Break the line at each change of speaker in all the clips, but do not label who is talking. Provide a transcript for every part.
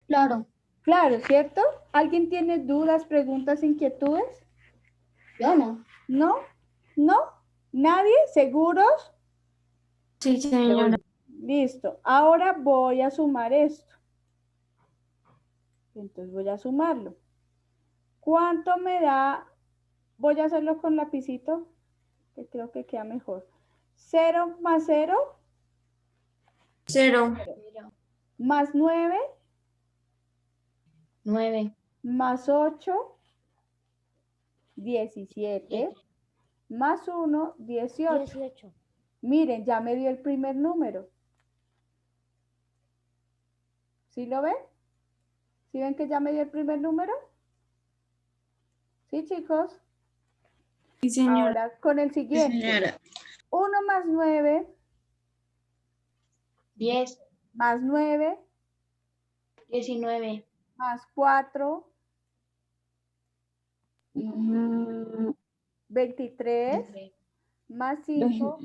Claro.
Claro, ¿cierto? ¿Alguien tiene dudas, preguntas, inquietudes?
Yo no.
¿No? ¿No? ¿Nadie? ¿Seguros?
Sí, señora.
Listo. Ahora voy a sumar esto. Entonces voy a sumarlo. ¿Cuánto me da? Voy a hacerlo con lapicito, que creo que queda mejor. 0 más 0,
0.
0,
más 9,
9,
más 8, 17,
7,
más 1, 18.
18.
Miren, ya me dio el primer número. ¿Sí lo ven? ¿Sí ven que ya me dio el primer número? ¿Sí, chicos?
Sí, señora.
Ahora con el
Sí,
siguiente.
señora.
1 más 9,
10,
más 9,
19,
más 4, 23,
23.
más 5,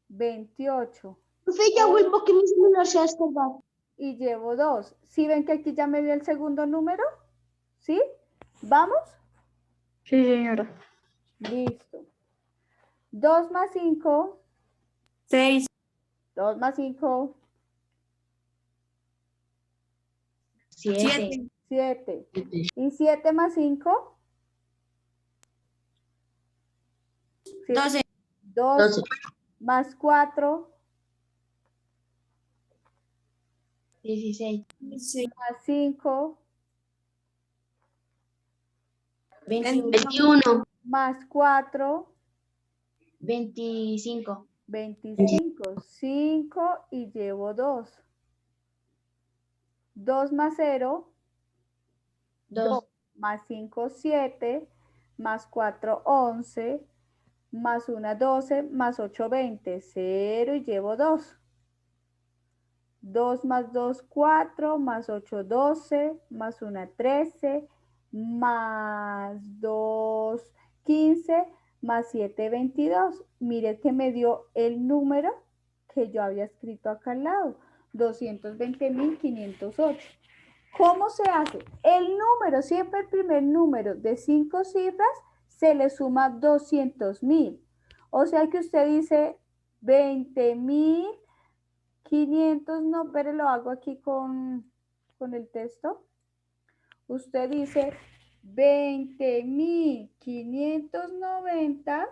28.
Profe, ya vuelvo que mi celular se va a estorbar.
Y llevo 2. ¿Sí ven que aquí ya me dio el segundo número? ¿Sí? ¿Vamos?
Sí, señora.
Listo. 2 más 5,
6.
2 más 5,
7,
7. ¿Y 7 más 5?
12.
12. Más 4,
16,
más 5,
21,
21.
más 4,
25,
25. 5 y llevo 2. 2 más 0, 2
2,
más 5, 7, más 4, 11, más 1, 12, más 8, 20. 0 y llevo 2. 2 más 2, 4, más 8, 12, más 1, 13, más 2, 15, más 7, 22. Mire que me dio el número que yo había escrito acá al lado, 220.508. ¿Cómo se hace? El número, siempre el primer número de 5 cifras, se le suma 200.000. O sea que usted dice 20.500, no, pero lo hago aquí con el texto. Usted dice 20.590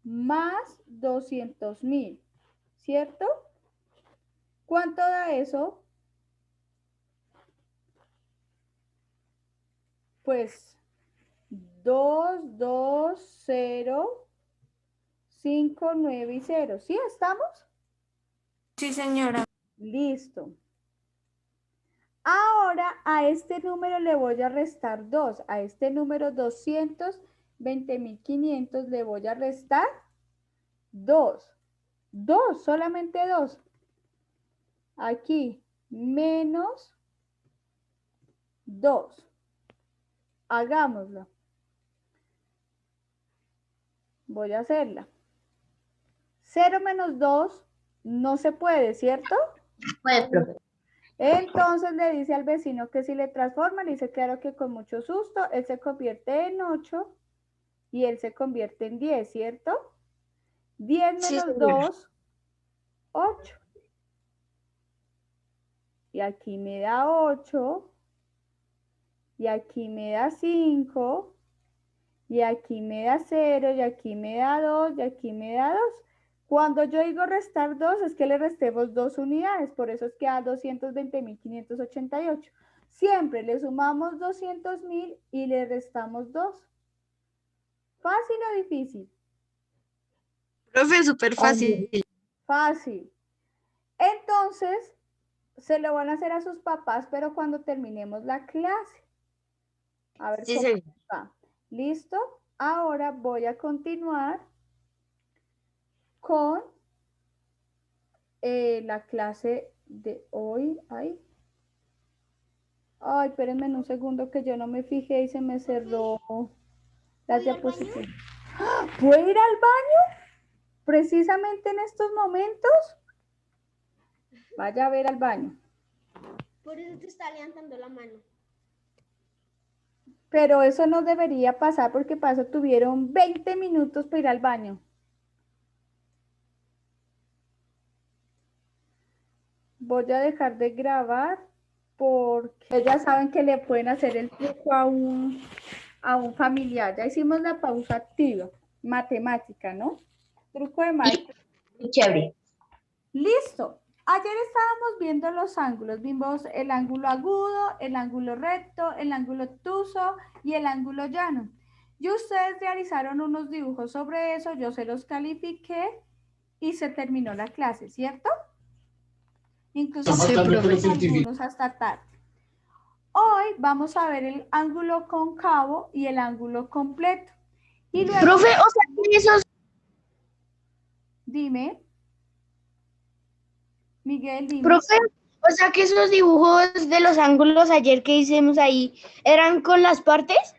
más 200.000, ¿cierto? ¿Cuánto da eso? Pues 2, 2, 0, 5, 9 y 0. ¿Sí estamos?
Sí, señora.
Listo. Ahora a este número le voy a restar 2. A este número 220.500 le voy a restar 2. 2, solamente 2. Aquí, menos 2. Hagámoslo. Voy a hacerla. 0 menos 2 no se puede, ¿cierto?
puede, profe.
Entonces le dice al vecino que si le transforma, le dice claro que con mucho susto, él se convierte en 8 y él se convierte en 10, ¿cierto? 10
Sí,
menos
señora.
2, 8. Y aquí me da 8, y aquí me da 5, y aquí me da 0, y aquí me da 2, y aquí me da 2. Cuando yo digo restar 2, es que le restemos 2 unidades, por eso es que da 220.588. Siempre le sumamos 200.000 y le restamos 2. ¿Fácil o difícil?
Profe, súper fácil.
Fácil. Entonces, se lo van a hacer a sus papás, pero cuando terminemos la clase. A ver
Sí,
cómo
señora.
va. ¿Listo? Ahora voy a continuar con la clase de hoy. Ay, espérenme un segundo que yo no me fijé y se me cerró las diapositivas. ¿Puedo ir al baño? Precisamente en estos momentos. Vaya a ver al baño.
Por eso te está levantando la mano.
Pero eso no debería pasar porque para eso tuvieron 20 minutos para ir al baño. Voy a dejar de grabar porque ya saben que le pueden hacer el truco a un familiar. Ya hicimos la pausa activa, matemática, ¿no? Truco de maestro.
Muy chévere.
Listo. Ayer estábamos viendo los ángulos. Vimos el ángulo agudo, el ángulo recto, el ángulo obtuso y el ángulo llano. Y ustedes realizaron unos dibujos sobre eso, yo se los califiqué y se terminó la clase, ¿cierto? Incluso algunos hasta tarde. Hoy vamos a ver el ángulo cóncavo y el ángulo completo. Y luego,
Profe, o sea, que esos,
dime, Miguel, dime.
profe, o sea que esos dibujos de los ángulos ayer que hicimos ahí, ¿eran con las partes?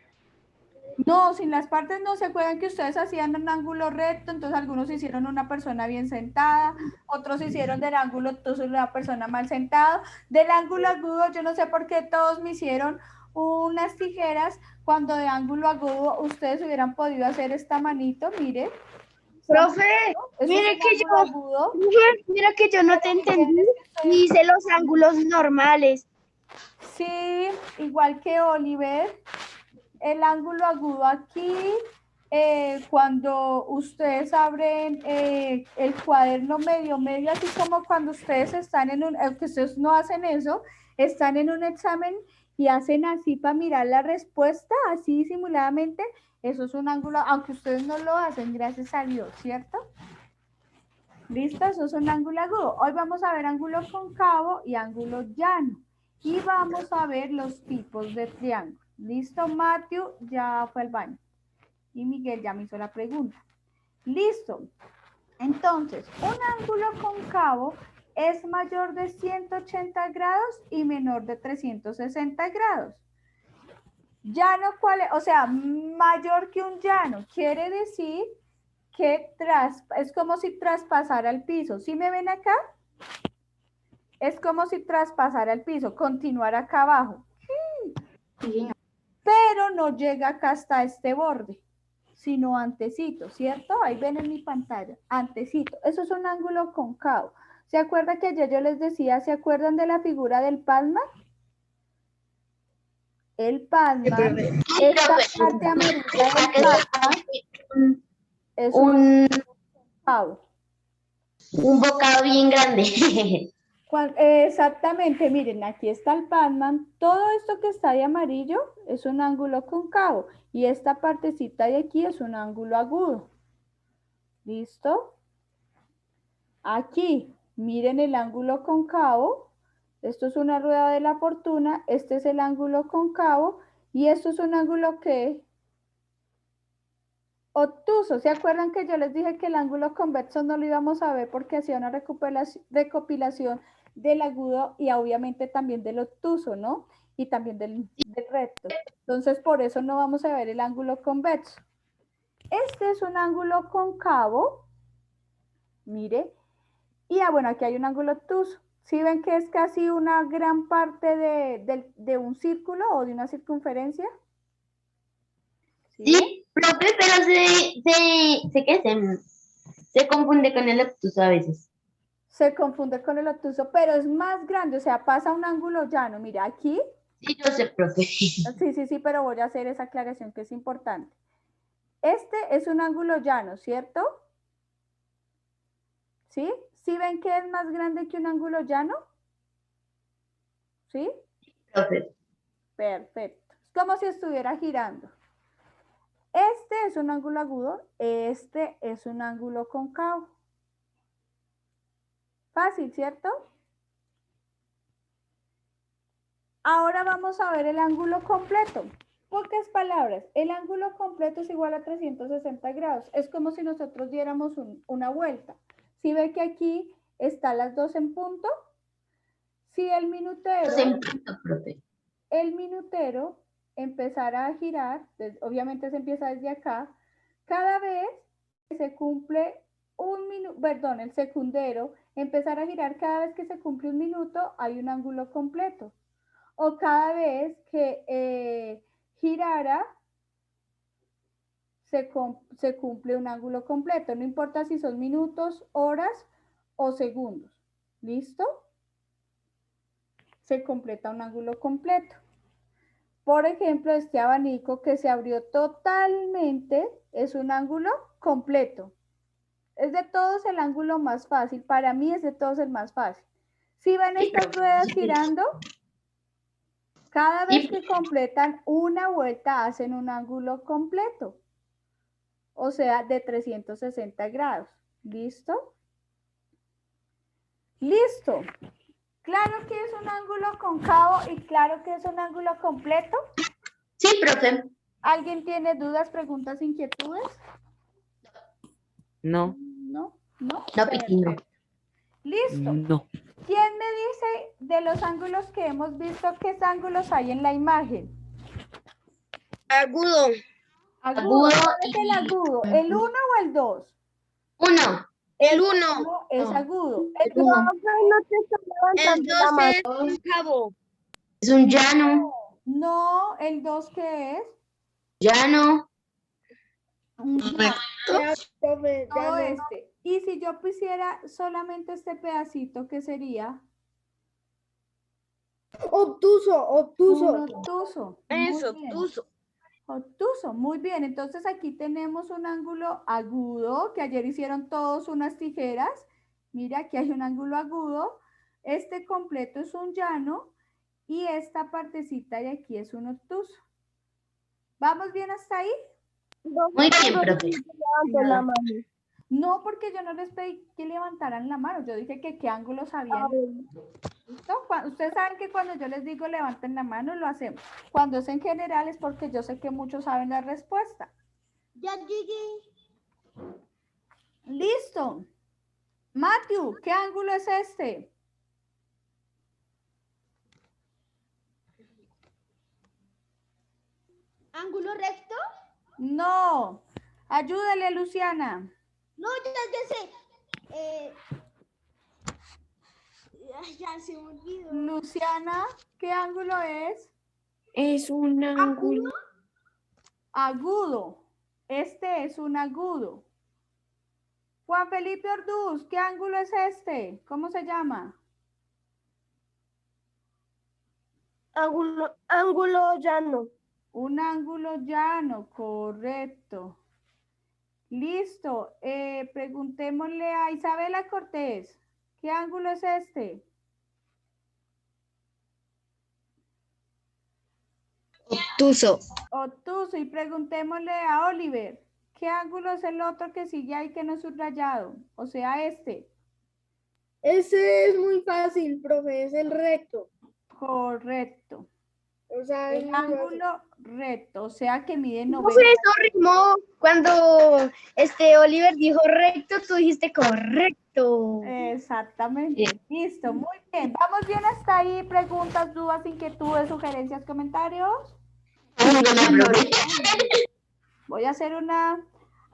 No, sin las partes no. ¿Se acuerdan que ustedes hacían un ángulo recto? Entonces algunos hicieron una persona bien sentada, otros hicieron del ángulo obtuso una persona mal sentada. Del ángulo agudo, yo no sé por qué todos me hicieron unas tijeras cuando de ángulo agudo ustedes hubieran podido hacer esta manito, mire.
Profe,
Eso
mire
es un
que
ángulo agudo.
profe, mira que yo no te entendí y hice los ángulos normales.
Sí, igual que Oliver. El ángulo agudo aquí, cuando ustedes abren el cuaderno medio, así como cuando ustedes están en un, que ustedes no hacen eso, están en un examen y hacen así para mirar la respuesta, así disimuladamente, eso es un ángulo, aunque ustedes no lo hacen, gracias a Dios, ¿cierto? ¿Listo? Eso es un ángulo agudo. Hoy vamos a ver ángulo cóncavo y ángulo llano. Y vamos a ver los tipos de triángulo. ¿Listo? Matthew ya fue al baño. Y Miguel ya me hizo la pregunta. ¿Listo? Entonces, un ángulo cóncavo es mayor de 180 grados y menor de 360 grados. Llano, ¿cuál es? O sea, mayor que un llano. Quiere decir que es como si traspasara el piso. ¿Sí me ven acá? Es como si traspasara el piso, continuar acá abajo. Pero no llega acá hasta este borde, sino antecito, ¿cierto? Ahí ven en mi pantalla, antecito. Eso es un ángulo cóncavo. ¿Se acuerdan que ayer yo les decía, ¿se acuerdan de la figura del Padma? El Padma, esta parte amarilla del Padma es un cóncavo.
Un bocado bien grande.
Exactamente, miren, aquí está el Padman. Todo esto que está de amarillo es un ángulo cóncavo y esta partecita de aquí es un ángulo agudo. ¿Listo? Aquí, miren el ángulo cóncavo. Esto es una rueda de la fortuna. Este es el ángulo cóncavo y esto es un ángulo que obtuso. ¿Se acuerdan que yo les dije que el ángulo convexo no lo íbamos a ver porque hacía una recopilación del agudo y obviamente también del obtuso, ¿no? Y también del recto. Entonces, por eso no vamos a ver el ángulo convexo. Este es un ángulo cóncavo, mire, y bueno, aquí hay un ángulo obtuso. ¿Sí ven que es casi una gran parte de un círculo o de una circunferencia?
Sí, profe, pero se confunde con el obtuso a veces.
Se confunde con el obtuso, pero es más grande, o sea, pasa un ángulo llano. Mira, aquí.
Sí, yo sé, profe.
Sí, pero voy a hacer esa aclaración que es importante. Este es un ángulo llano, ¿cierto? ¿Sí? ¿Sí ven que es más grande que un ángulo llano? ¿Sí?
Profe.
Perfecto. Es como si estuviera girando. Este es un ángulo agudo, este es un ángulo cóncavo. Fácil, ¿cierto? Ahora vamos a ver el ángulo completo. Pocas palabras, el ángulo completo es igual a 360 grados. Es como si nosotros diéramos una vuelta. ¿Sí ve que aquí están las dos en punto? Si el minutero empezara a girar, obviamente se empieza desde acá, cada vez que se cumple un minuto, perdón, el secundero, empezar a girar cada vez que se cumple un minuto, hay un ángulo completo. O cada vez que girara, se cumple un ángulo completo. No importa si son minutos, horas o segundos. ¿Listo? Se completa un ángulo completo. Por ejemplo, este abanico que se abrió totalmente es un ángulo completo. Es de todos el ángulo más fácil. Para mí es de todos el más fácil. Si ven estas ruedas girando, cada vez que completan una vuelta hacen un ángulo completo. O sea, de 360 grados. ¿Listo? Listo. Claro que es un ángulo cóncavo y claro que es un ángulo completo.
Sí, profe.
¿Alguien tiene dudas, preguntas, inquietudes?
No,
No.
No, Piti, no.
Perfecto. Listo.
no.
¿Quién me dice de los ángulos que hemos visto qué ángulos hay en la imagen?
Agudo.
Agudo.
Agudo
¿Cuál es el agudo? ¿El 1 o el 2?
1.
El 1.
No, es
No.
agudo.
El
El
1.
El 2 es cóncavo.
Es un llano.
No, el 2 ¿qué es?
Llano.
Todo este. Y si yo pusiera solamente este pedacito, ¿qué sería?
Obtuso.
Un obtuso. Muy
Es
bien.
obtuso.
Obtuso, muy bien. Entonces aquí tenemos un ángulo agudo, que ayer hicieron todos unas tijeras. Mira, aquí hay un ángulo agudo. Este completo es un llano y esta partecita de aquí es un obtuso. ¿Vamos bien hasta ahí?
Muy bien, profe.
No, porque yo no les pedí que levantaran la mano. Yo dije que qué ángulos habían. ¿Listo? Ustedes saben que cuando yo les digo levanten la mano, lo hacemos. Cuando es en general es porque yo sé que muchos saben la respuesta.
Ya llegué.
Listo. Matthew, ¿qué ángulo es este?
¿Ángulo recto?
No. Ayúdale, Luciana.
No, ya sé. Ya se me olvidó.
Luciana, ¿qué ángulo es?
Es un ángulo.
Agudo. Este es un agudo. Juan Felipe Orduz, ¿qué ángulo es este? ¿Cómo se llama?
Ángulo llano.
Un ángulo llano, correcto. Listo. Preguntémosle a Isabela Cortés, ¿qué ángulo es este?
Obtuso.
Obtuso. Y preguntémosle a Oliver, ¿qué ángulo es el otro que sigue ahí que no es subrayado? O sea, este.
Ese es muy fácil, profe, es el recto.
Correcto.
O sea,
El ángulo recto, o sea que mide
Profe,
90.
eso rimó. Cuando Oliver dijo recto, tú dijiste correcto.
Exactamente. Listo, muy bien. ¿Vamos bien hasta ahí? ¿Preguntas, dudas, inquietudes, sugerencias, comentarios? Voy a hacer una.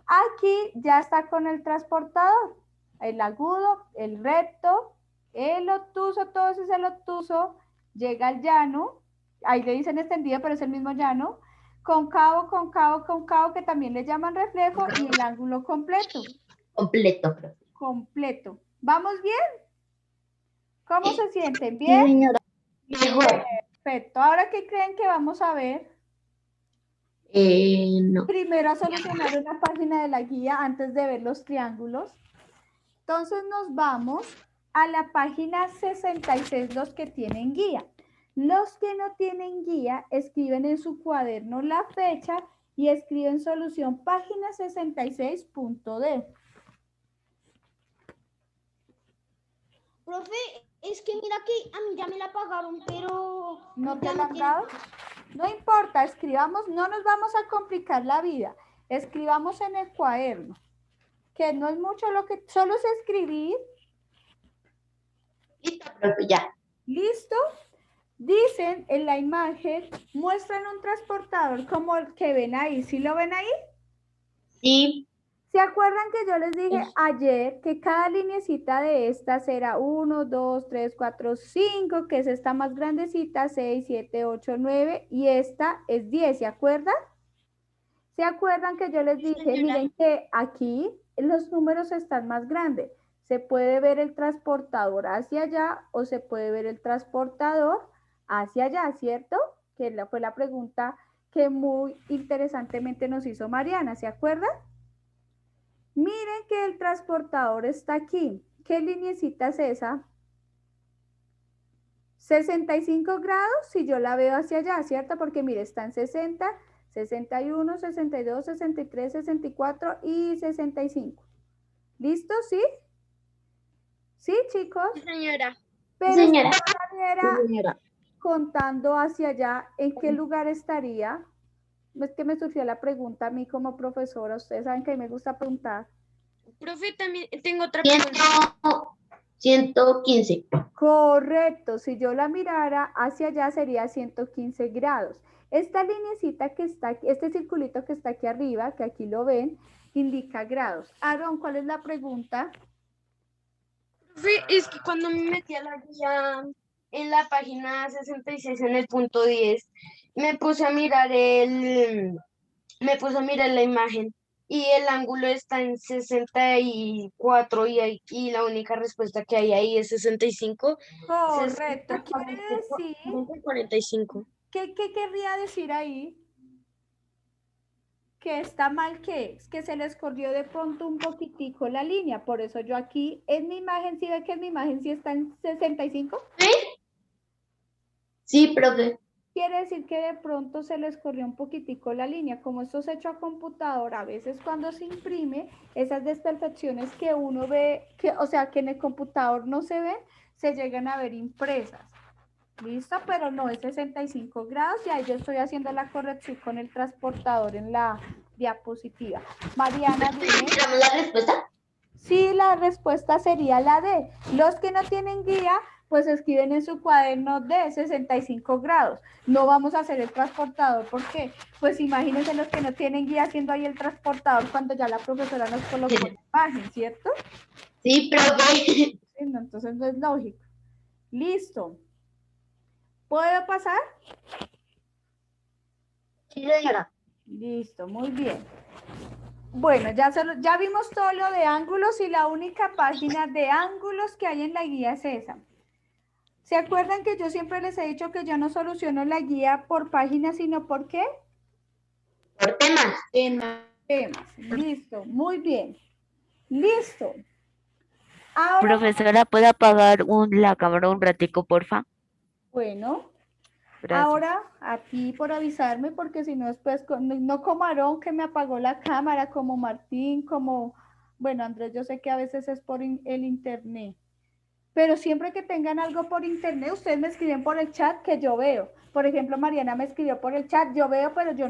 Aquí ya está con el transportador. El agudo, el recto, el obtuso, todo ese es el obtuso. Llega al llano. Ahí le dicen extendido, pero es el mismo llano. Concavo, concavo, concavo, que también le llaman reflejo. Y el ángulo completo.
Completo, profe.
Completo. ¿Vamos bien? ¿Cómo se sienten?
Sí,
¿Bien?
señora. Mejor.
Perfecto. ¿Ahora qué creen que vamos a ver?
No.
Primero a solucionar una página de la guía antes de ver los triángulos. Entonces nos vamos a la página 66, los que tienen guía. Los que no tienen guía escriben en su cuaderno la fecha y escriben solución página 66.d.
Profe, es que mira que a mí ya me la pagaron, pero
¿No te
ya
la han
tiene-
dado? No importa, escribamos, no nos vamos a complicar la vida. Escribamos en el cuaderno, que no es mucho lo que, solo es escribir.
Listo, profe, ya.
¿Listo? Dicen en la imagen, muestran un transportador como el que ven ahí. ¿Sí lo ven ahí?
Sí.
¿Se acuerdan que yo les dije ayer que cada lineecita de estas era 1, 2, 3, 4, 5, que es esta más grandecita, 6, 7, 8, 9 y esta es 10, ¿se acuerdan? ¿Se acuerdan que yo les dije, miren que aquí los números están más grandes? Se puede ver el transportador hacia allá o se puede ver el transportador hacia allá, ¿cierto? Que fue la pregunta que muy interesantemente nos hizo Mariana, ¿se acuerdan? Miren que el transportador está aquí. ¿Qué lineecita es esa? 65 grados si yo la veo hacia allá, ¿cierto? Porque mire, está en 60, 61, 62, 63, 64 y 65. ¿Listo? ¿Sí? ¿Sí, chicos?
Sí, señora.
Pero
Señora.
si yo la viera contando hacia allá, ¿en qué lugar estaría? Es que me surgió la pregunta a mí como profesora. Ustedes saben que a mí me gusta preguntar.
Profe, también tengo otra pregunta.
115.
Correcto, si yo la mirara hacia allá sería 115 grados. Esta lineecita que está aquí, este circulito que está aquí arriba, que aquí lo ven, indica grados. Aaron, ¿cuál es la pregunta?
Profe, es que cuando me metí a la guía en la página 66 en el punto 10, me puse a mirar la imagen y el ángulo está en 64 y la única respuesta que hay ahí es 65.
Correcto,
60,
quiere
40,
decir,
40, 45.
¿qué querría decir ahí? Que está mal, ¿qué es? Que se les corrió de pronto un poquitico la línea, por eso yo aquí en mi imagen, ¿sí ve que en mi imagen sí está en 65?
Sí, profe.
Quiere decir que de pronto se les corrió un poquitico la línea. Como esto es hecho a computadora, a veces cuando se imprime, esas desperfecciones que uno ve, o sea, que en el computador no se ven, se llegan a ver impresas. ¿Listo? Pero no es 65 grados y ahí yo estoy haciendo la corrección con el transportador en la diapositiva. Mariana, dime.
¿Tenemos la respuesta?
Sí, la respuesta sería la D. Los que no tienen guía, pues escriben en su cuaderno de 65 grados. No vamos a hacer el transportador, ¿por qué? Pues imagínense los que no tienen guía haciendo ahí el transportador cuando ya la profesora nos colocó la imagen, ¿cierto?
Sí, profe.
Sí, no, entonces no es lógico. Listo. ¿Puedo pasar?
Sí, señora.
Listo, muy bien. Bueno, ya vimos todo lo de ángulos y la única página de ángulos que hay en la guía es esa. ¿Se acuerdan que yo siempre les he dicho que yo no soluciono la guía por página, sino por qué?
Por temas.
Temas. Listo, muy bien. Listo. Ahora,
Profesora, ¿puede apagar la cámara un ratico, porfa?
bueno,
Gracias.
ahora a ti por avisarme, porque si no después, no como Aarón que me apagó la cámara, como Martín, como, bueno, Andrés, yo sé que a veces es por el internet. Pero siempre que tengan algo por internet, ustedes me escriben por el chat que yo veo. Por ejemplo, Mariana me escribió por el chat, yo veo, pero yo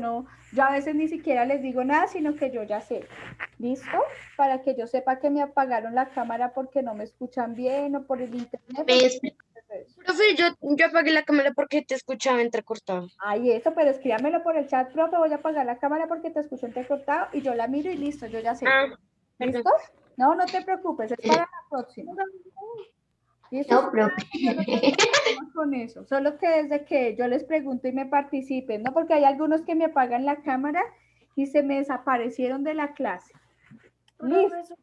a veces ni siquiera les digo nada, sino que yo ya sé. ¿Listo? Para que yo sepa que me apagaron la cámara porque no me escuchan bien o por el internet.
Profe, yo apagué la cámara porque te escuchaba entrecortado.
Ay, eso, pero escríbamelo por el chat, profe, voy a apagar la cámara porque te escucho entrecortado y yo la miro y listo, yo ya sé. ¿Listo? No, no te preocupes, es para la próxima.
No, profe.
Con eso, solo que desde que yo les pregunto y me participen, ¿no? Porque hay algunos que me apagan la cámara y se me desaparecieron de la clase. Listo.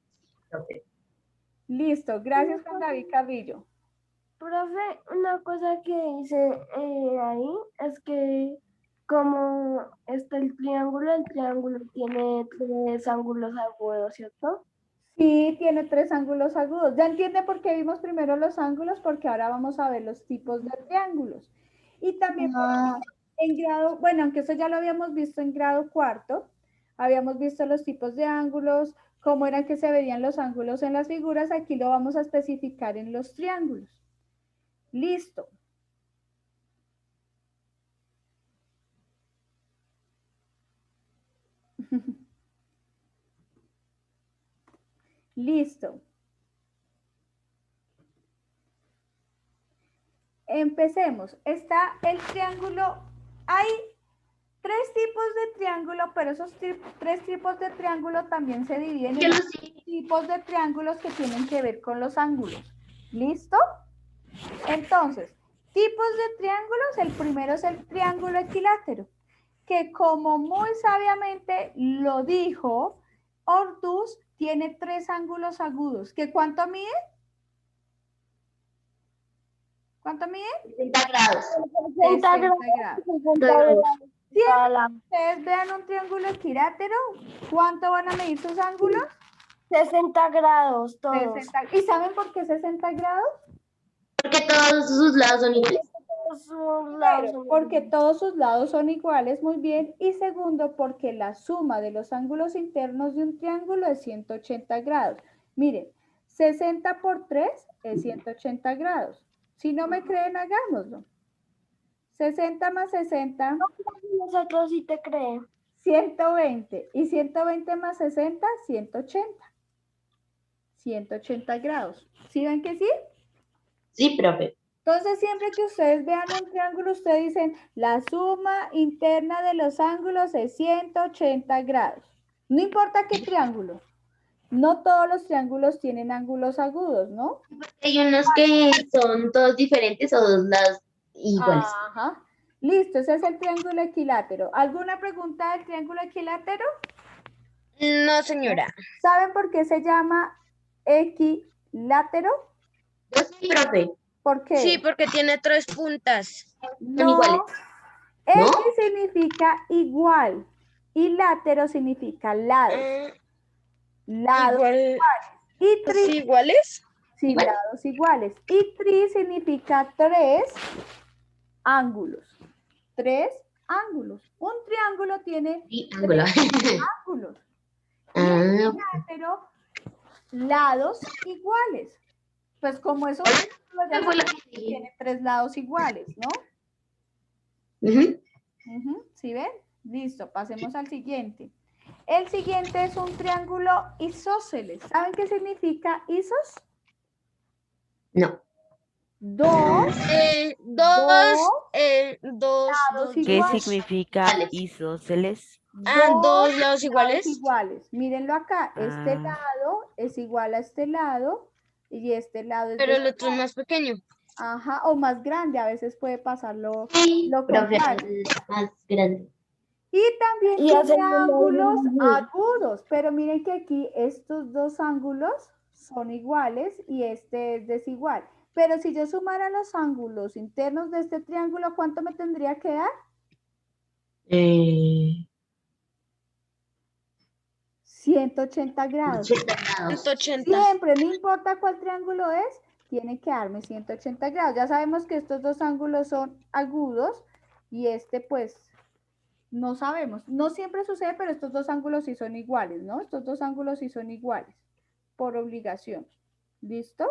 Listo, gracias Juan David Carrillo.
Profe, una cosa que hice ahí es que como está el triángulo tiene 3 ángulos agudos, ¿cierto?
Sí, tiene 3 ángulos agudos. ¿Ya entiende por qué vimos primero los ángulos? Porque ahora vamos a ver los tipos de triángulos. Y también en grado, bueno, aunque eso ya lo habíamos visto en grado cuarto, habíamos visto los tipos de ángulos, cómo eran que se veían los ángulos en las figuras, aquí lo vamos a especificar en los triángulos. Listo. Listo. Empecemos. Está el triángulo. Hay tres tipos de triángulo, pero esos tres tipos de triángulo también se dividen
Yo
en
no sé.
tipos de triángulos que tienen que ver con los ángulos. ¿Listo? Entonces, tipos de triángulos, el primero es el triángulo equilátero, que como muy sabiamente lo dijo Orduz, tiene tres ángulos agudos. ¿Que cuánto mide? ¿Cuánto mide?
60 grados.
60
grados.
60 grados.
Siempre ustedes vean un triángulo equilátero, ¿cuánto van a medir sus ángulos?
60 grados todos.
60. ¿Y saben por qué 60 grados?
Porque todos sus lados son iguales.
Primero, porque todos sus lados son iguales, muy bien. Y segundo, porque la suma de los ángulos internos de un triángulo es 180 grados. Miren, 60 por 3 es 180 grados. Si no me creen, hagámoslo. 60 más 60,
Nosotros sí te creemos.
120. Y 120 más 60, 180. 180 grados. ¿Sí ven que sí?
Sí, profe.
Entonces, siempre que ustedes vean un triángulo, ustedes dicen, la suma interna de los ángulos es 180 grados. No importa qué triángulo. No todos los triángulos tienen ángulos agudos, ¿no?
Hay unos que son todos diferentes o dos lados iguales.
Ajá. Listo, ese es el triángulo equilátero. ¿Alguna pregunta del triángulo equilátero?
No, señora.
¿Saben por qué se llama equilátero?
Yo sí, profe.
¿Por qué?
Sí, porque tiene tres puntas.
No,
iguales.
X
¿No?
significa igual y látero significa lado. Lados
Igual,
y tri,
¿sí, iguales?
sí,
igual.
lados iguales. Y tri significa tres ángulos. Tres ángulos. Un triángulo tiene
Triángulo.
ángulos.
Ah,
Pero lados iguales. Pues como es un triángulo, ya
fue lo
sabemos
que
que
dije.
tiene tres lados iguales, ¿no?
Ujú.
¿Sí ven? Listo, pasemos al siguiente. El siguiente es un triángulo isósceles. ¿Saben qué significa isos?
No.
Dos
Dos,
lados
¿Qué
iguales.
significa
Iguales.
isósceles?
dos lados iguales.
iguales. Mírenlo acá. Este
Ah.
lado es igual a este lado y este lado es
Pero el
desigual.
otro es más pequeño.
Ajá, o más grande. A veces puede pasarlo
Sí,
lo
profe,
contrario.
más grande.
Y también
Y
tiene
hacen un
ángulos
ángulo.
agudos, pero miren que aquí estos dos ángulos son iguales y este es desigual. Pero si yo sumara los ángulos internos de este triángulo, ¿cuánto me tendría que dar? 180 grados.
80 grados.
180.
Siempre, no importa cuál triángulo es, tiene que darme 180 grados. Ya sabemos que estos dos ángulos son agudos y este pues no sabemos. No siempre sucede, pero estos dos ángulos sí son iguales, ¿no? Estos dos ángulos sí son iguales por obligación. ¿Listo?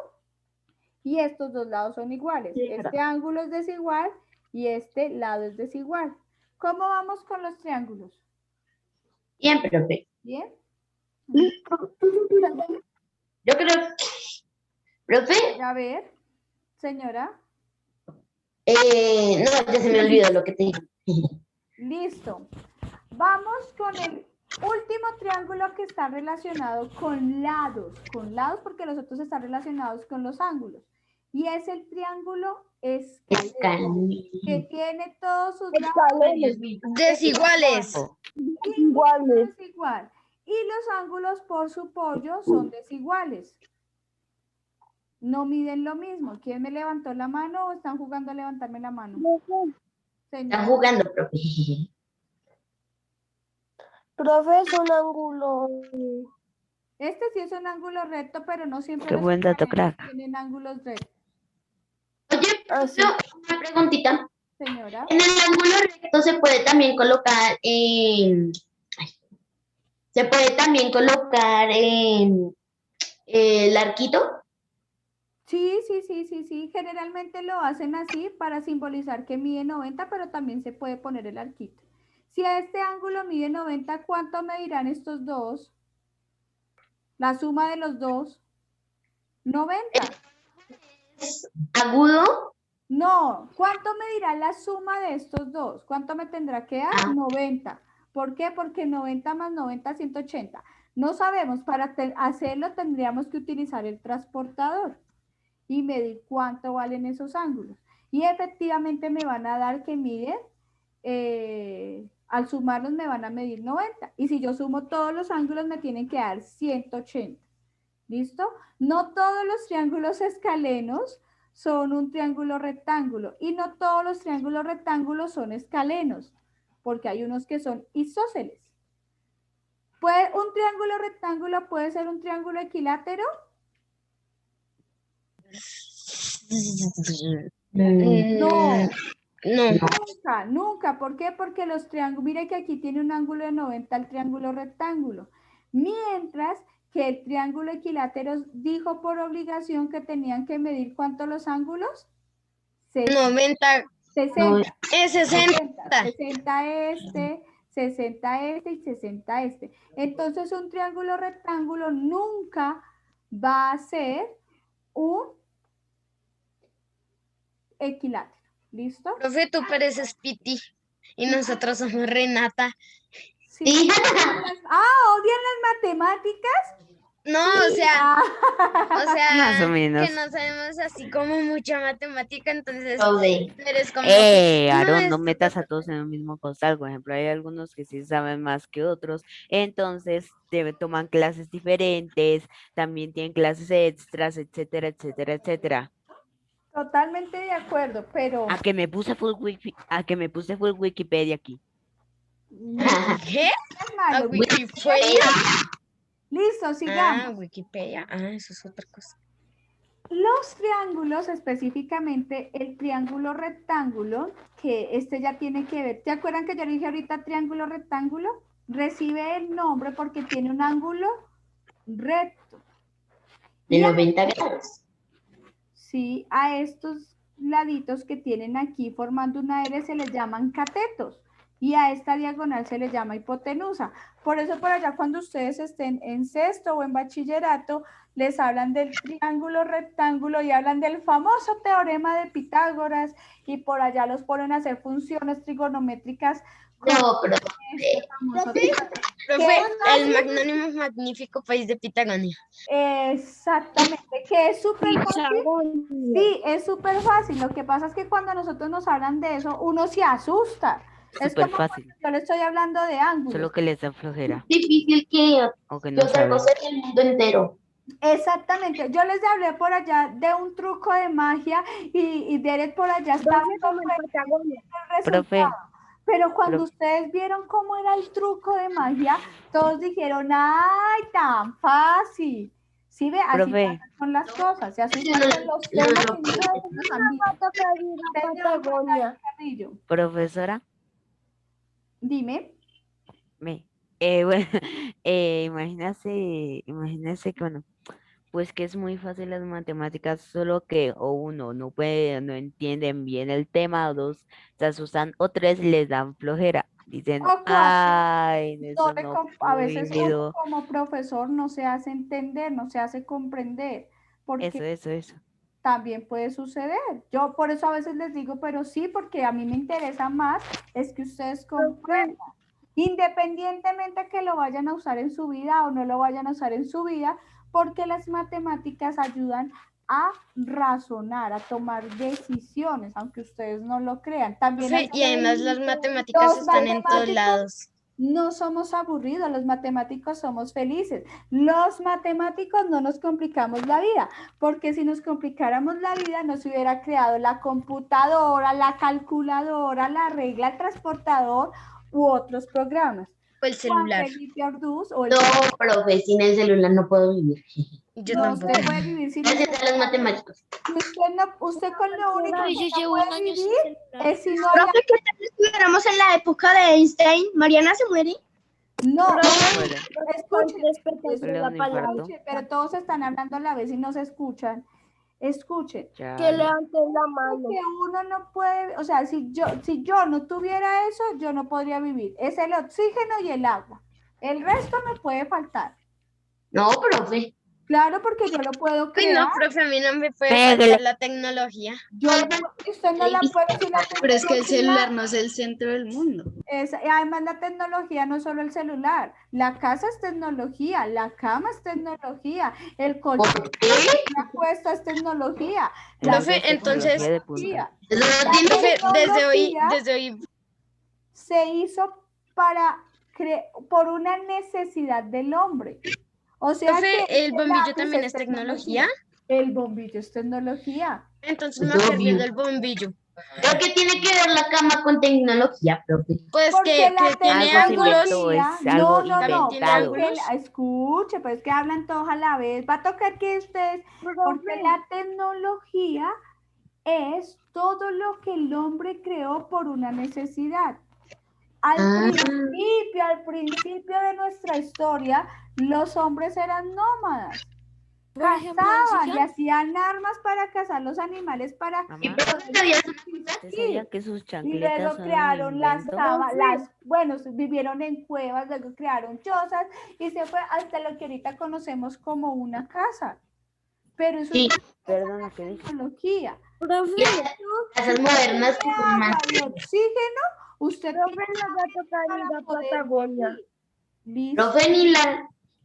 Y estos dos lados son iguales.
Sí,
Este
claro.
ángulo es desigual y este lado es desigual. ¿Cómo vamos con los triángulos?
Bien, profe.
¿Bien?
Yo creo que, profe,
A ver, señora.
no, ya se me olvidó lo que te dije.
Listo. Vamos con el último triángulo que está relacionado con lados porque los otros están relacionados con los ángulos. Y es el triángulo escaleno, que tiene todos sus lados
Desiguales.
Iguales.
desigual. Y los ángulos por su pollo son desiguales. No miden lo mismo. ¿Quién me levantó la mano o están jugando a levantarme la mano?
Están
Señora.
jugando, profe.
Profe, es un ángulo.
Este sí es un ángulo recto, pero no siempre
Qué
los
buen dato,
escalenos
crack.
tienen ángulos rectos.
Oye,
Así.
no, una preguntita.
Señora.
En el ángulo recto se puede también colocar se puede también colocar el arquito.
Sí. Generalmente lo hacen así para simbolizar que mide 90, pero también se puede poner el arquito. Si a este ángulo mide 90, ¿cuánto medirán estos dos? La suma de los dos. 90.
Es agudo
No, ¿cuánto me dirá la suma de estos dos? ¿Cuánto me tendrá que dar?
Ah.
90. ¿Por qué? Porque 90 más 90, 180. No sabemos, para hacerlo tendríamos que utilizar el transportador y medir cuánto valen esos ángulos. Y efectivamente me van a dar que miden, al sumarlos me van a medir 90. Y si yo sumo todos los ángulos me tienen que dar 180. ¿Listo? No todos los triángulos escalenos son un triángulo rectángulo y no todos los triángulos rectángulos son escalenos, porque hay unos que son isósceles. ¿Un triángulo rectángulo puede ser un triángulo equilátero? No.
No.
Nunca, nunca. ¿Por qué? Porque los triángulos, mire que aquí tiene un ángulo de 90 el triángulo rectángulo. Mientras que el triángulo equilátero dijo por obligación que tenían que medir ¿cuántos los ángulos?
90.
60.
Es 60.
60 este, 60 este y 60 este. Entonces un triángulo rectángulo nunca va a ser un equilátero. ¿Listo?
Profe, tú pareces Piti y nosotros somos Renata.
Sí. ¿Odian las matemáticas?
No, o sea,
Más o menos.
que no sabemos así como mucha matemática, entonces
Profe.
eres como
Aarón, no
esto
metas a todos en el mismo costal. Por ejemplo, hay algunos que sí saben más que otros, entonces toman clases diferentes, también tienen clases extras, etcétera, etcétera, etcétera.
Totalmente de acuerdo, pero
A que me puse full Wikipedia aquí.
¿Qué?
es malo.
Wikipedia.
Listo, sigamos.
Wikipedia. Eso es otra cosa.
Los triángulos, específicamente el triángulo rectángulo, que este ya tiene que ver. ¿Te acuerdan que yo dije ahorita triángulo rectángulo? Recibe el nombre porque tiene un ángulo recto.
De 90 grados.
Sí, a estos laditos que tienen aquí formando una R se les llaman catetos y a esta diagonal se les llama hipotenusa. Por eso por allá cuando ustedes estén en sexto o en bachillerato les hablan del triángulo rectángulo y hablan del famoso teorema de Pitágoras y por allá los ponen a hacer funciones trigonométricas.
No, pero
Profe, el magnánimo magnífico país de Pitagonia.
Exactamente, que es súper fácil. Sí, es súper fácil. Lo que pasa es que cuando nosotros nos hablan de eso, uno se asusta. Es
Súper
como
fácil.
cuando yo le estoy hablando de ángulos.
Solo que les da flojera.
es difícil que
O que no
otra
saben.
cosa en el mundo entero.
Exactamente. Yo les hablé por allá de un truco de magia y Derek por allá estaba viendo el
Profe.
resultado. Pero cuando
Profe.
ustedes vieron cómo era el truco de magia, todos dijeron, ¡ay, tan fácil! ¿Sí ve? Así
Profe.
pasan con las cosas, se asustan con los temas y no los han visto. Señor
Patagonia.
Carrillo,
Profesora,
dime.
bueno, imagínese que, bueno, pues que es muy fácil las matemáticas, solo que o uno no puede, no entienden bien el tema, o dos se asustan, o tres les dan flojera. Dicen,
O cuatro,
ay,
no
eso
le
no
a veces uno
puedo.
como profesor no se hace entender, no se hace comprender, porque
Eso.
también puede suceder. Yo por eso a veces les digo, pero sí, porque a mí me interesa más es que ustedes comprendan. Independientemente que lo vayan a usar en su vida o no lo vayan a usar en su vida, porque las matemáticas ayudan a razonar, a tomar decisiones, aunque ustedes no lo crean. También
Profe, y además las matemáticas
los
están en todos
matemáticos
lados.
no somos aburridos, los matemáticos somos felices. Los matemáticos no nos complicamos la vida, porque si nos complicáramos la vida no se hubiera creado la computadora, la calculadora, la regla, el transportador u otros programas.
O el celular.
Juan Felipe Orduz o el
No, profe, sin el celular no puedo vivir.
Yo
no,
tampoco.
usted puede vivir sin el
Gracias a los matemáticos.
usted con lo único
Profe,
que
yo llevo
puede
un año sin
vivir
celular.
es si no
Profe, ¿qué tal si estuviéramos en la época de Einstein? ¿Mariana se muere?
no,
Fuera.
escuchen,
Solo un infarto.
escuchen, pero todos están hablando a la vez y no se escuchan. Escuchen.
Ya.
Que levanten la mano.
Que uno no puede, o sea, si yo no tuviera eso, yo no podría vivir. Es el oxígeno y el agua. El resto me puede faltar.
No, profe.
Claro, porque yo lo puedo
Uy,
crear.
no, profe, a mí no me puede
Pégale.
faltar la tecnología.
Yo usted no la puede, si la
Pero es que el
tecnología
celular no es el centro del mundo.
y además la tecnología no es solo el celular, la casa es tecnología, la cama es tecnología, el colchón
¿Por qué?
la cuesta es tecnología,
Eso
la
Profe,
es tecnología
entonces,
de punta.
tecnología
Eso no tiene
profe,
tecnología
desde hoy,
se hizo por una necesidad del hombre. O sea
profe,
que
¿el
el
bombillo
lápiz
también es tecnología?
El bombillo es tecnología.
Entonces me
Es
perdí
obvio.
del bombillo.
¿Pero qué tiene que ver la cama con tecnología, profe?
Pues
Porque la
que tiene
Algo se inventó,
ángulos.
es algo
no,
tiene
inventado.
porque
ángulos.
escuche, pues que hablan todos a la vez. Va a tocar que ustedes, porque la tecnología es todo lo que el hombre creó por una necesidad.
Ah.
Al principio de nuestra historia, los hombres eran nómadas. Cazaban y hacían armas para cazar los animales para
¿Y
Mamá,
profe sabías una cosa?
¿usted sabía que sus
y
chancletas
luego
son un
crearon
invento?
bueno, vivieron en cuevas, luego crearon chozas y se fue hasta lo que ahorita conocemos como una casa. Pero eso
Sí.
es
Perdona, ¿qué dije?
tecnología.
Y las casas modernas que son más.
Agua y oxígeno, usted
Profe,
tiene
nos va a tocar ir a Patagonia.
listo.
Profe,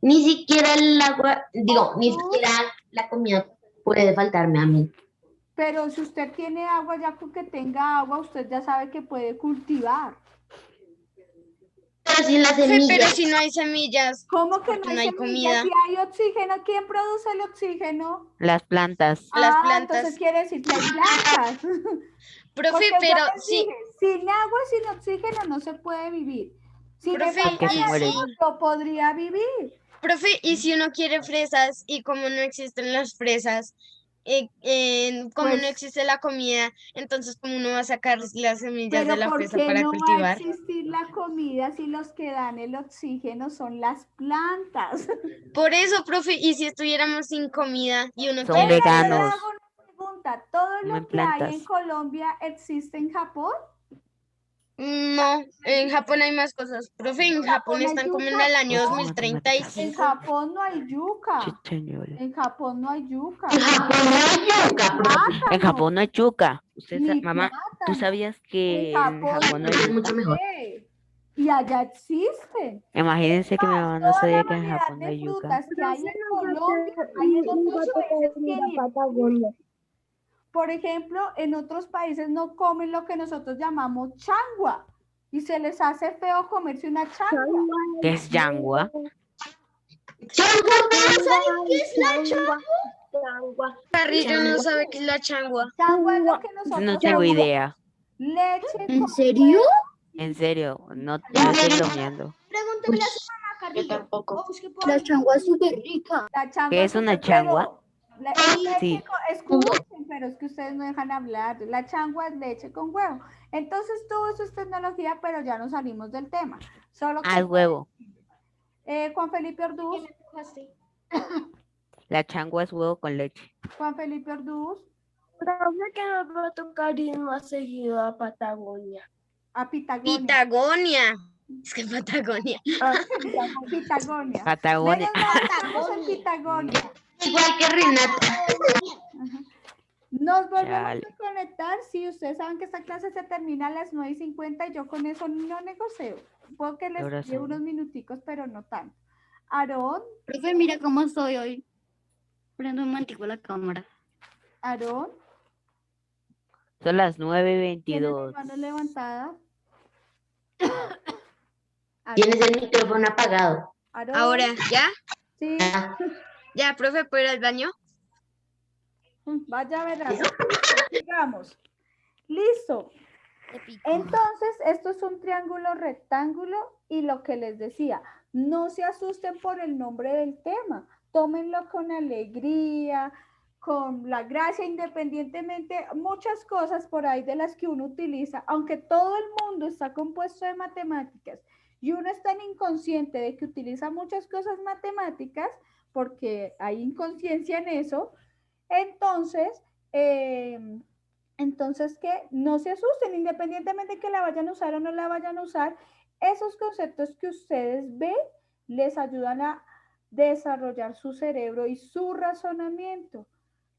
ni siquiera el agua, digo, ni siquiera la comida puede faltarme a mí.
Pero si usted tiene agua, ya con que tenga agua, usted ya sabe que puede cultivar.
Pero sin las
Profe, pero
semillas.
si no hay semillas,
¿Cómo que
porque
no
no
hay
hay
semillas?
comida.
Si hay oxígeno, ¿quién produce el oxígeno?
Las plantas.
Las
Entonces
plantas.
quiere decir que hay plantas.
Profe,
Porque yo
pero
les
sí,
dije, sin agua y sin oxígeno no se puede vivir. Si me
profe,
falta
Porque se
y
muere.
si,
yo podría vivir.
profe, y si uno quiere fresas y como no existen las fresas, como no
Pues,
existe la comida, entonces como uno va a sacar las semillas de
pero
la
¿por
fresa
qué
para
no va a
cultivar?
existir la comida si los que dan el oxígeno son las plantas?
Por eso, profe, y si estuviéramos sin comida y uno
Son
quiere
Venga, yo le
veganos.
hago una pregunta. ¿Todo
Comen
lo que hay en
plantas.
Colombia existe en Japón?
No, en Japón hay más cosas. Profe, en Japón
hay
están como en
yuca.
el año
Otras
2035.
En Japón no hay yuca.
Sí, señor.
En Japón no hay yuca.
En Japón no hay yuca, profe.
En Japón no hay yuca.
Ni
Mamá, ¿tú
plátano.
sabías que
En
en
Japón
Japón no hay
Es
yuca?
mucho mejor.
sí. Y allá existen.
Imagínense que mi mamá no
Toda
sabía
la
que en
variedad
Japón no
de
hay yuca.
frutas que hay en
Profe,
Colombia, hay en
nos va
otros
a tocar
países
ir
que
a
ni.
Patagonia.
Por ejemplo, en otros países no comen lo que nosotros llamamos changua. Y se les hace feo comerse una changua.
¿Qué es yangua?
Changua, ¿ustedes saben qué es la
Changua, changua.
Carrillo no sabe qué es la changua.
Changua es lo que
No
nosotros
tengo
llamamos
idea.
leche
¿En
con
serio?
En serio, no estoy bromeando.
Pregúntale a su mamá, Carrillo.
Yo tampoco.
La changua es súper rica.
la changua.
¿Qué es una changua?
Es leche
Sí.
escuchen, pero es que ustedes no dejan hablar. La changua es leche con huevo. Entonces todo eso es tecnología, pero ya no salimos del tema. Solo que,
Al huevo.
Juan Felipe Orduz,
La changua es huevo con leche.
Juan Felipe Orduz,
Profe, que nos va a tocar ir más seguido a Patagonia.
a Pitagonia.
Pitagonia. Es que Patagonia.
Pitagonia.
Patagonia.
Menos mal estamos en Pitagonia.
igual que Renata?
Nos volvemos
Chale.
a conectar. Sí, ustedes saben que esta clase se termina a las 9:50 y yo con eso no negocio. Puedo que les
horas
lleve
son?
unos minuticos, pero no tanto. Aarón,
Profe, mira cómo estoy hoy. Prendo un momentico la cámara.
Aarón,
Son las
¿tienes las
9:22.
manos levantadas?
Tienes el micrófono apagado.
Aarón,
Ahora, ¿ya?
sí,
Ah,
¿Ya, profe, puedo ir al baño?
vaya a ver. Digamos. Listo. Entonces, esto es un triángulo rectángulo y lo que les decía, no se asusten por el nombre del tema, tómenlo con alegría, con la gracia, independientemente, muchas cosas por ahí de las que uno utiliza, aunque todo el mundo está compuesto de matemáticas y uno es tan inconsciente de que utiliza muchas cosas matemáticas, porque hay inconsciencia en eso, entonces, que no se asusten, independientemente de que la vayan a usar o no la vayan a usar, esos conceptos que ustedes ven les ayudan a desarrollar su cerebro y su razonamiento.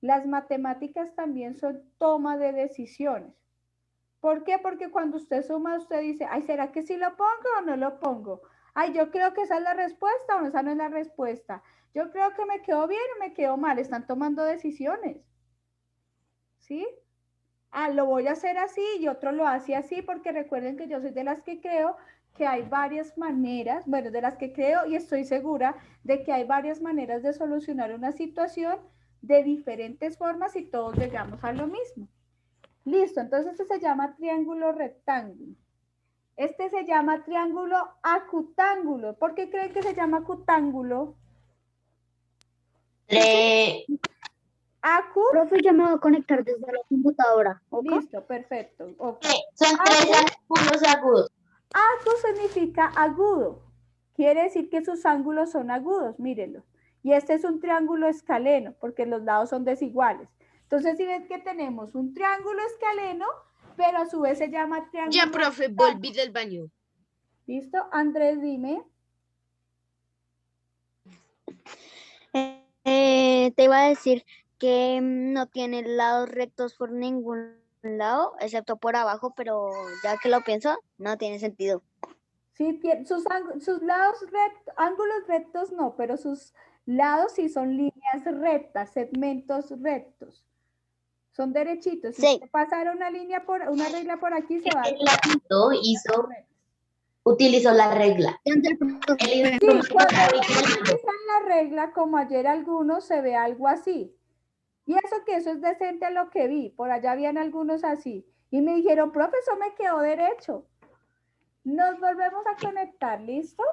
Las matemáticas también son toma de decisiones. ¿Por qué? Porque cuando usted suma, usted dice, ay, ¿será que sí lo pongo o no lo pongo? Ay, yo creo que esa es la respuesta o esa no es la respuesta. Yo creo que me quedó bien o me quedó mal. Están tomando decisiones. ¿Sí? Ah, lo voy a hacer así y otro lo hace así, porque recuerden que yo soy de las que creo que hay varias maneras, bueno, de las que creo y estoy segura de que hay varias maneras de solucionar una situación de diferentes formas y todos llegamos a lo mismo. Listo, entonces este se llama triángulo rectángulo. Este se llama triángulo acutángulo. ¿Por qué creen que se llama acutángulo? Acu.
Profe, yo me voy a conectar desde la computadora. ¿Ok?
Listo, perfecto. Okay.
Son 3 ángulos agudos.
Acu significa agudo. Quiere decir que sus ángulos son agudos, mírenlo. Y este es un triángulo escaleno, porque los lados son desiguales. Entonces, si ven que tenemos un triángulo escaleno, pero a su vez se llama triángulo.
Ya, profe, volví del baño.
¿Listo? Andrés, dime.
Te iba a decir que no tiene lados rectos por ningún lado, excepto por abajo, pero ya que lo pienso, no tiene sentido.
Sí, sus lados rectos, ángulos rectos no, pero sus lados sí son líneas rectas, segmentos rectos. Son derechitos. Si
Sí.
usted pasara una regla por aquí, se va a...
El latito utilizó la regla.
Sí, cuando utilizan la regla, como ayer algunos, se ve algo así. Y eso es decente a lo que vi. Por allá habían algunos así. Y me dijeron, profesor, me quedó derecho. Nos volvemos a conectar, ¿listo?